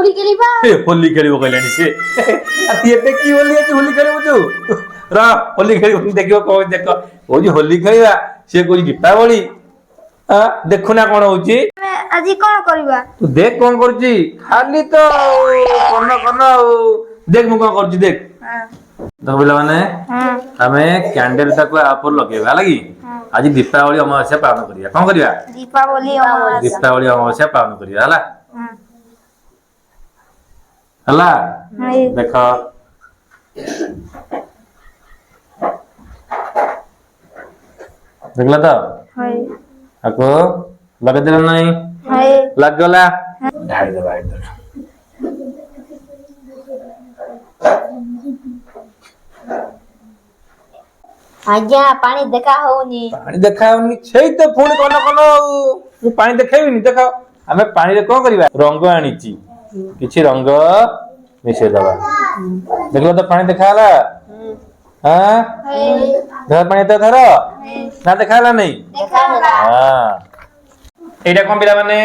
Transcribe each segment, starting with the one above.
होली खेलिबा होली खेलिबो कहलानी से अति एते की होली है होली खेलिबो तू रा होली खेलिबो देखियो को देखो ओ जी होली खेलिबा से कोई दीपावली आ देखु ना कोन होची आज कोन करबा तू देख कोन करची खाली तो कोन कोन देख मु कोन करची देख तो बोला माने हमें कैंडल तक ऊपर लगेबा लगी आज दीपावली अमावस्या पालन करिया कोन करिया दीपावली अमावस्या पालन करिया हला हला देखो देखला तो आको लगे देला नहीं लग गला ढाई दे भाई आज्ञा पानी देखा होनी छई तो फोन कोन कोन मु पानी देखाइबिनी देखो हमें पानी रे कोन करबा रंग आनीची किछि रंग मिसे दबा देखलो तो पानी देखाला हां घर पानी तो धरो ना देखाला नहीं देखाला हां एटा कोन बिला माने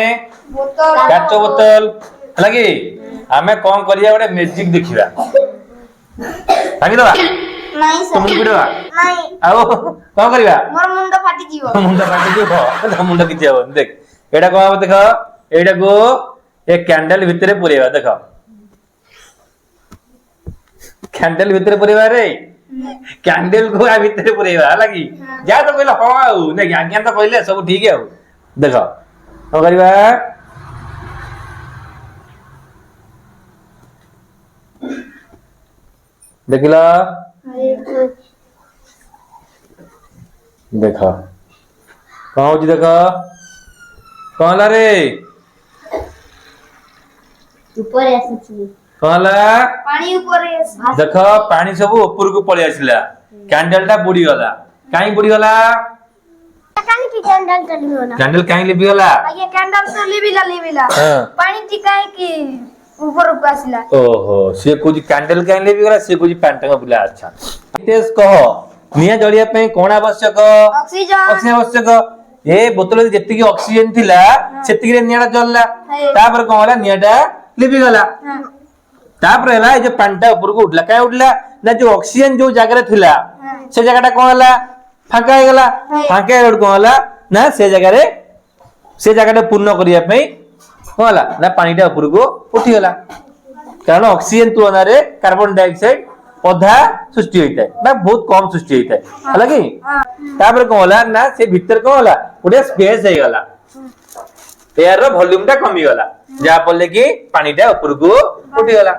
बोतल काचो बोतल लगी हमें कोन करिया ओडे मैजिक देखिबा भागी दबा नहीं सर तुम बिडवा नहीं आओ कोन करबा मोर मुंड फाटी जीवो मुंडा फाटी जीवो मुंडा किछि हो देख एटा को देखो एटा को एक कैंडल भितरे पुरेबा देखो कैंडल भितरे पुरेबा रे कैंडल को आ भितरे पुरेबा लगी जा तो कहला हो आउ नै आज्ञा तो कहले सब ठीक है देखो को करबा देखिला देखो कौन होची देखो कौन ला रे ऊपर आसी कौन ला पानी ऊपर आसी देखो पानी सब ऊपर को पळे आसिला कैंडल टा बुडी गला काई बुडी गला कानी की कैंडल चली होना कैंडल काई लिबी गला ये कैंडल से लिबिला पानी टिकाए की ऊपर ऊपर आसिला ओहो से कुछ कैंडल काई लिबी गला से कुछ पैंटा बुला अच्छा तेज कहो निया जलिया पे कोन आवश्यक ऑक्सीजन आवश्यक ए बोतल जेति की ऑक्सीजन थिला सेति रे नियाडा जलला तापर कोन होला नियाडा लिबी गला तापर हला जे पांटा ऊपर को उठला काई उठला ना जो ऑक्सीजन जो जगह रे थिला से जगहटा कोन होला फांका हे गला फांका रोड कोन होला ना से जगहटा पूर्ण करिया पे कोन होला ना पानीटा ऊपर को उठी गला कारण ऑक्सीजन तुलना रे कार्बन डाइऑक्साइड अधा सृष्टि होइता है ना बहुत कम सृष्टि होइता है हला कि तापर कोन होला ना से भीतर कोन होला ओडे स्पेस हे गला एयर रो वॉल्यूम टा कमी गला जा पले कि पानीटा ऊपर को उठी गला